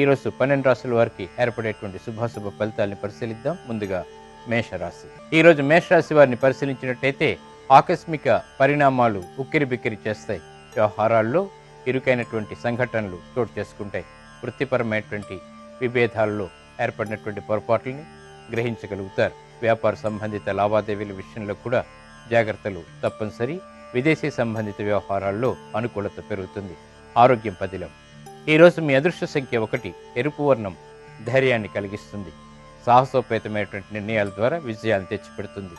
ఈరోజు 12 రాశుల వారికి ఏర్పడేటువంటి శుభాశుభ ఫలితాలను పరిశీలిద్దాం. ముందుగా మేషరాశి. ఈరోజు మేషరాశి వారిని పరిశీలించినట్టయితే ఆకస్మిక పరిణామాలు ఉక్కిరి బిక్కిరి చేస్తాయి. వ్యవహారాల్లో ఇరుకైనటువంటి సంఘటనలు చోటు చేసుకుంటాయి. వృత్తిపరమైనటువంటి విభేదాల్లో ఏర్పడినటువంటి పొరపాట్లని గ్రహించగలుగుతారు. వ్యాపార సంబంధిత లావాదేవీల విషయంలో కూడా జాగ్రత్తలు తప్పనిసరి. విదేశీ సంబంధిత వ్యవహారాల్లో అనుకూలత పెరుగుతుంది. ఆరోగ్యం పదిలం. ఈరోజు మీ అదృష్ట సంఖ్య 1. ఎరుపు వర్ణం ధైర్యాన్ని కలిగిస్తుంది. సాహసోపేతమైనటువంటి నిర్ణయాల ద్వారా విజయాలు తెచ్చిపెడుతుంది.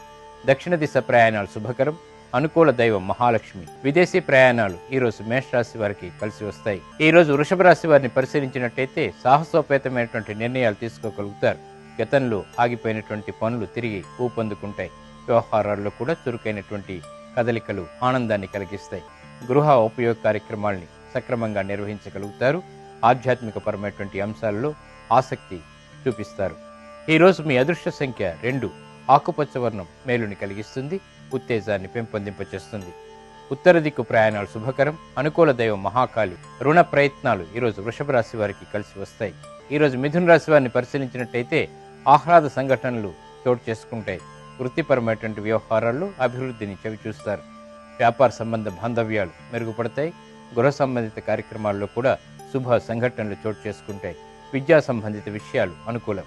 దక్షిణ దిశ ప్రయాణాలు శుభకరం. అనుకూల దైవం మహాలక్ష్మి. విదేశీ ప్రయాణాలు ఈరోజు మేషరాశి వారికి కలిసి వస్తాయి. ఈరోజు వృషభ రాశి వారిని పరిశీలించినట్టయితే సాహసోపేతమైనటువంటి నిర్ణయాలు తీసుకోగలుగుతారు. గతంలో ఆగిపోయినటువంటి పనులు తిరిగి ఊపందుకుంటాయి. వ్యవహారాల్లో కూడా చురుకైనటువంటి కదలికలు ఆనందాన్ని కలిగిస్తాయి. గృహ ఉపయోగ కార్యక్రమాల్ని సక్రమంగా నిర్వహించగలుగుతారు. ఆధ్యాత్మిక పరమైనటువంటి అంశాలలో ఆసక్తి చూపిస్తారు. ఈరోజు మీ అదృష్ట సంఖ్య 2. ఆకుపచ్చ వర్ణం మేలుని కలిగిస్తుంది. ఉత్తేజాన్ని పెంపొందింపచేస్తుంది. ఉత్తర దిక్కు ప్రయాణాలు శుభకరం. అనుకూల దైవం మహాకాళి. రుణ ప్రయత్నాలు ఈరోజు వృషభ రాశి వారికి కలిసి వస్తాయి. ఈరోజు మిథున రాశి వారిని పరిశీలించినట్టయితే ఆహ్లాద సంఘటనలు చోటు చేసుకుంటాయి. వృత్తిపరమైనటువంటి వ్యవహారాల్లో అభివృద్ధిని చవిచూస్తారు. వ్యాపార సంబంధ బాంధవ్యాలు మెరుగుపడతాయి. గృహ సంబంధిత కార్యక్రమాల్లో కూడా శుభ సంఘటనలు చోటు చేసుకుంటాయి. విద్యా సంబంధిత విషయాలు అనుకూలం.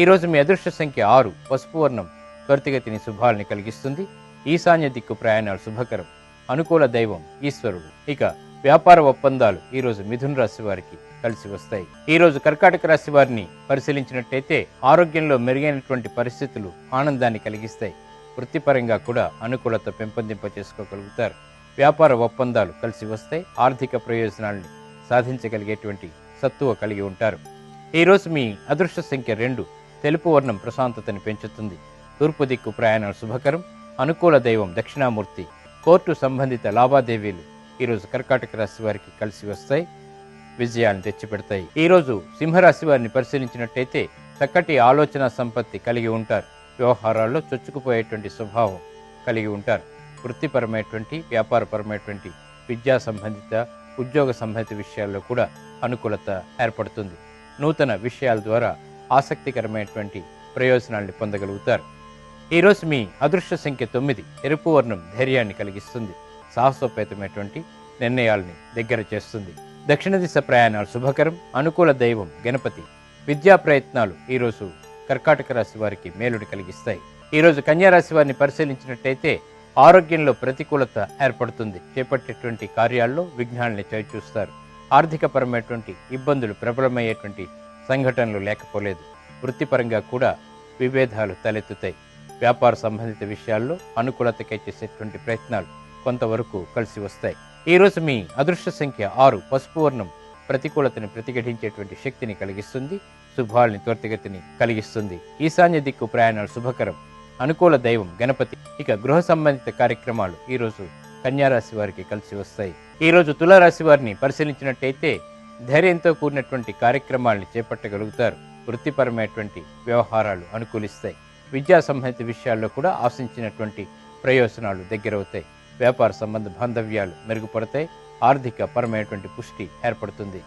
ఈరోజు మీ అదృష్ట సంఖ్య 6. పసుపు వర్ణం త్వరితగతిని శుభాలని కలిగిస్తుంది. ఈశాన్య దిక్కు ప్రయాణాలు శుభకరం. అనుకూల దైవం ఈశ్వరుడు. ఇక వ్యాపార ఒప్పందాలు ఈరోజు మిథున రాశి వారికి కలిసి వస్తాయి. ఈరోజు కర్కాటక రాశి వారిని పరిశీలించినట్టయితే ఆరోగ్యంలో మెరుగైనటువంటి పరిస్థితులు ఆనందాన్ని కలిగిస్తాయి. వృత్తిపరంగా కూడా అనుకూలత పెంపొందింప చేసుకోగలుగుతారు. వ్యాపార ఒప్పందాలు కలిసి వస్తాయి. ఆర్థిక ప్రయోజనాల్ని సాధించగలిగేటువంటి సత్తువ కలిగి ఉంటారు. ఈరోజు మీ అదృష్ట సంఖ్య 2. తెలుపు వర్ణం ప్రశాంతతని పెంచుతుంది. తూర్పు దిక్కు ప్రయాణాలు శుభకరం. అనుకూల దైవం దక్షిణామూర్తి. కోర్టు సంబంధిత లావాదేవీలు ఈరోజు కర్కాటక రాశి వారికి కలిసి వస్తాయి. విజయాన్ని తెచ్చిపెడతాయి. ఈరోజు సింహరాశి వారిని పరిశీలించినట్టయితే చక్కటి ఆలోచన సంపత్తి కలిగి ఉంటారు. వ్యవహారాల్లో చొచ్చుకుపోయేటువంటి స్వభావం కలిగి ఉంటారు. వృత్తిపరమైనటువంటి వ్యాపారపరమైనటువంటి విద్యా సంబంధిత ఉద్యోగ సంబంధిత విషయాల్లో కూడా అనుకూలత ఏర్పడుతుంది. నూతన విషయాల ద్వారా ఆసక్తికరమైనటువంటి ప్రయోజనాల్ని పొందగలుగుతారు. ఈరోజు మీ అదృష్ట సంఖ్య 9. ఎరుపు వర్ణం ధైర్యాన్ని కలిగిస్తుంది. సాహసోపేతమైనటువంటి నిర్ణయాల్ని దగ్గర చేస్తుంది. దక్షిణ దిశ ప్రయాణాలు శుభకరం. అనుకూల దైవం గణపతి. విద్యా ప్రయత్నాలు ఈరోజు కర్కాటక రాశి వారికి మేలుని కలిగిస్తాయి. ఈరోజు కన్యారాశి వారిని పరిశీలించినట్టయితే ఆరోగ్యంలో ప్రతికూలత ఏర్పడుతుంది. చేపట్టేటువంటి కార్యాల్లో విఘ్నాల్ని చవిచూస్తారు. ఆర్థిక పరమైనటువంటి ఇబ్బందులు ప్రబలమయ్యేటువంటి సంఘటనలు లేకపోలేదు. వృత్తిపరంగా కూడా విభేదాలు తలెత్తుతాయి. వ్యాపార సంబంధిత విషయాల్లో అనుకూలతకై చేసేటువంటి ప్రయత్నాలు కొంతవరకు కలిసి వస్తాయి. ఈరోజు మీ అదృష్ట సంఖ్య 6. పసుపు వర్ణం ప్రతికూలతని ప్రతిఘటించేటువంటి శక్తిని కలిగిస్తుంది. శుభాల్ని త్వరితగతిని కలిగిస్తుంది. ఈశాన్య దిక్కు ప్రయాణాలు శుభకరం. అనుకూల దైవం గణపతి. ఇక గృహ సంబంధిత కార్యక్రమాలు ఈరోజు కన్యారాశి వారికి కలిసి వస్తాయి. ఈరోజు తులారాశి వారిని పరిశీలించినట్టయితే ధైర్యంతో కూడినటువంటి కార్యక్రమాల్ని చేపట్టగలుగుతారు. వృత్తిపరమైనటువంటి వ్యవహారాలు అనుకూలిస్తాయి. విద్యా సంబంధిత విషయాల్లో కూడా ఆశించినటువంటి ప్రయోజనాలు దగ్గరవుతాయి. వ్యాపార సంబంధ బాంధవ్యాలు మెరుగుపడతాయి. ఆర్థిక పరమైనటువంటి పుష్టి ఏర్పడుతుంది.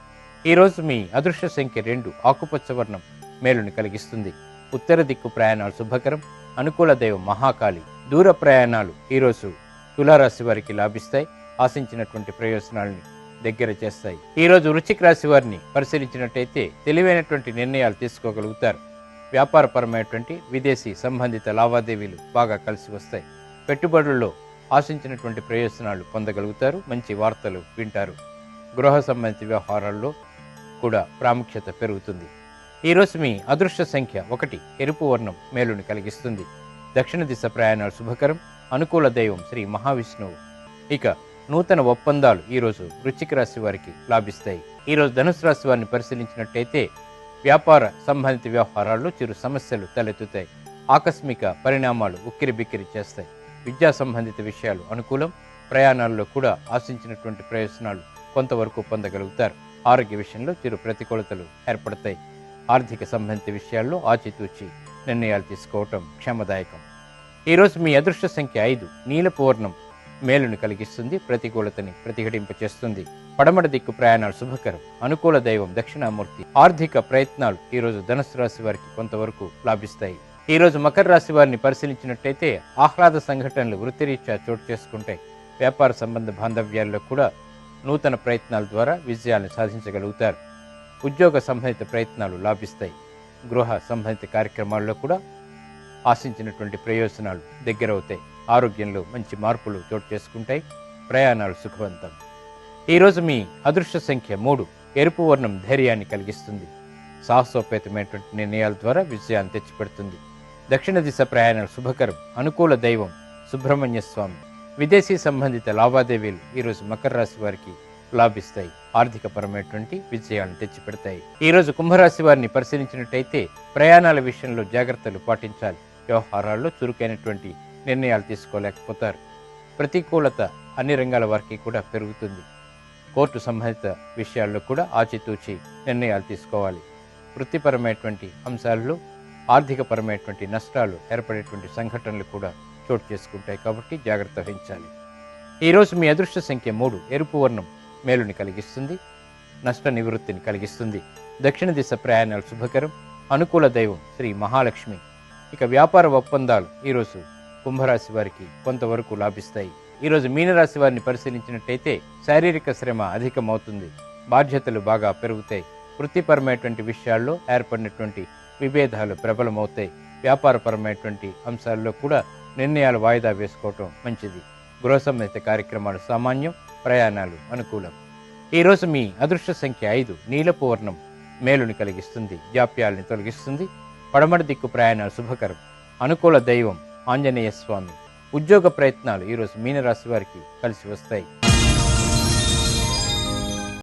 ఈరోజు మీ అదృష్ట సంఖ్య 2. ఆకుపచ్చ వర్ణం మేలుని కలిగిస్తుంది. ఉత్తర దిక్కు ప్రయాణాలు శుభకరం. అనుకూల దైవం మహాకాళి. దూర ప్రయాణాలు ఈరోజు తులారాశి వారికి లాభిస్తాయి. ఆశించినటువంటి ప్రయోజనాల్ని దగ్గర చేస్తాయి. ఈరోజు వృశ్చిక రాశి వారిని పరిశీలించినట్టయితే తెలివైనటువంటి నిర్ణయాలు తీసుకోగలుగుతారు. వ్యాపారపరమైనటువంటి విదేశీ సంబంధిత లావాదేవీలు బాగా కలిసి వస్తాయి. పెట్టుబడుల్లో ఆశించినటువంటి ప్రయోజనాలు పొందగలుగుతారు. మంచి వార్తలు వింటారు. గృహ సంబంధిత వ్యవహారాల్లో కూడా ప్రాముఖ్యత పెరుగుతుంది. ఈరోజు మీ అదృష్ట సంఖ్య 1. ఎరుపు వర్ణం మేలుని కలిగిస్తుంది. దక్షిణ దిశ ప్రయాణాలు శుభకరం. అనుకూల దైవం శ్రీ మహావిష్ణువు. ఇక నూతన ఒప్పందాలు ఈరోజు వృశ్చిక రాశి వారికి లాభిస్తాయి. ఈరోజు ధనుసు రాశి వారిని పరిశీలించినట్టయితే వ్యాపార సంబంధిత వ్యవహారాల్లో చిరు సమస్యలు తలెత్తుతాయి. ఆకస్మిక పరిణామాలు ఉక్కిరి బిక్కిరి చేస్తాయి. విద్యా సంబంధిత విషయాలు అనుకూలం. ప్రయాణాల్లో కూడా ఆశించినటువంటి ప్రయోజనాలు కొంతవరకు పొందగలుగుతారు. ఆరోగ్య విషయంలో చిరు ప్రతికూలతలు ఏర్పడతాయి. ఆర్థిక సంబంధిత విషయాల్లో ఆచితూచి నిర్ణయాలు తీసుకోవటం క్షేమదాయకం. ఈరోజు మీ అదృష్ట సంఖ్య 5. నీలపు వర్ణం మేలును కలిగిస్తుంది. ప్రతికూలతని ప్రతిఘటింపచేస్తుంది. పడమటి దిక్కు ప్రయాణాలు శుభకరం. అనుకూల దైవం దక్షిణామూర్తి. ఆర్థిక ప్రయత్నాలు ఈరోజు ధనుసు రాశి వారికి కొంతవరకు లాభిస్తాయి. ఈరోజు మకర రాశి వారిని పరిశీలించినట్టయితే ఆహ్లాద సంఘటనలు వృత్తిరీత్యా చోటు చేసుకుంటాయి. వ్యాపార సంబంధ బాంధవ్యాల్లో కూడా నూతన ప్రయత్నాల ద్వారా విజయాలను సాధించగలుగుతారు. ఉద్యోగ సంబంధిత ప్రయత్నాలు లాభిస్తాయి. గృహ సంబంధిత కార్యక్రమాల్లో కూడా ఆశించినటువంటి ప్రయోజనాలు దగ్గరవుతాయి. ఆరోగ్యంలో మంచి మార్పులు చోటు చేసుకుంటాయి. ప్రయాణాలు సుఖవంతం. ఈరోజు మీ అదృష్ట సంఖ్య 3. ఎరుపు వర్ణం ధైర్యాన్ని కలిగిస్తుంది. సాహసోపేతమైనటువంటి నిర్ణయాల ద్వారా విజయాన్ని తెచ్చిపెడుతుంది. దక్షిణ దిశ ప్రయాణాలు శుభకరం. అనుకూల దైవం సుబ్రహ్మణ్య స్వామి. విదేశీ సంబంధిత లావాదేవీలు ఈరోజు మకర రాశి వారికి లాభిస్తాయి. ఆర్థికపరమైనటువంటి విజయాలను తెచ్చిపెడతాయి. ఈరోజు కుంభరాశి వారిని పరిశీలించినట్టయితే ప్రయాణాల విషయంలో జాగ్రత్తలు పాటించాలి. వ్యవహారాల్లో చురుకైనటువంటి నిర్ణయాలు తీసుకోలేకపోతారు. ప్రతికూలత అన్ని రంగాల వారికి కూడా పెరుగుతుంది. కోర్టు సంబంధిత విషయాల్లో కూడా ఆచితూచి నిర్ణయాలు తీసుకోవాలి. వృత్తిపరమైనటువంటి అంశాల్లో ఆర్థికపరమైనటువంటి నష్టాలు ఏర్పడేటువంటి సంఘటనలు కూడా చోటు చేసుకుంటాయి. కాబట్టి జాగ్రత్త వహించాలి. ఈరోజు మీ అదృష్ట సంఖ్య 3. ఎరుపు వర్ణం మేలుని కలిగిస్తుంది. నష్ట నివృత్తిని కలిగిస్తుంది. దక్షిణ దిశ ప్రయాణాలు శుభకరం. అనుకూల దైవం శ్రీ మహాలక్ష్మి. ఇక వ్యాపార ఒప్పందాలు ఈరోజు కుంభరాశి వారికి కొంతవరకు లాభిస్తాయి. ఈరోజు మీనరాశి వారిని పరిశీలించినట్టయితే శారీరక శ్రమ అధికమవుతుంది. బాధ్యతలు బాగా పెరుగుతాయి. వృత్తిపరమైనటువంటి విషయాల్లో ఏర్పడినటువంటి విభేదాలు ప్రబలమవుతాయి. వ్యాపారపరమైనటువంటి అంశాల్లో కూడా నిర్ణయాలు వాయిదా వేసుకోవటం మంచిది. గృహ సంబంధిత కార్యక్రమాలు సామాన్యం. ప్రయాణాలు అనుకూలం. ఈరోజు మీ అదృష్ట సంఖ్య 5. నీలపు వర్ణం మేలుని కలిగిస్తుంది. జాప్యాలని తొలగిస్తుంది. పడమటి దిక్కు ప్రయాణాలు శుభకరం. అనుకూల దైవం ఆంజనేయ స్వామి. ఉద్యోగ ప్రయత్నాలు ఈరోజు మీనరాశి వారికి కలిసి వస్తాయి.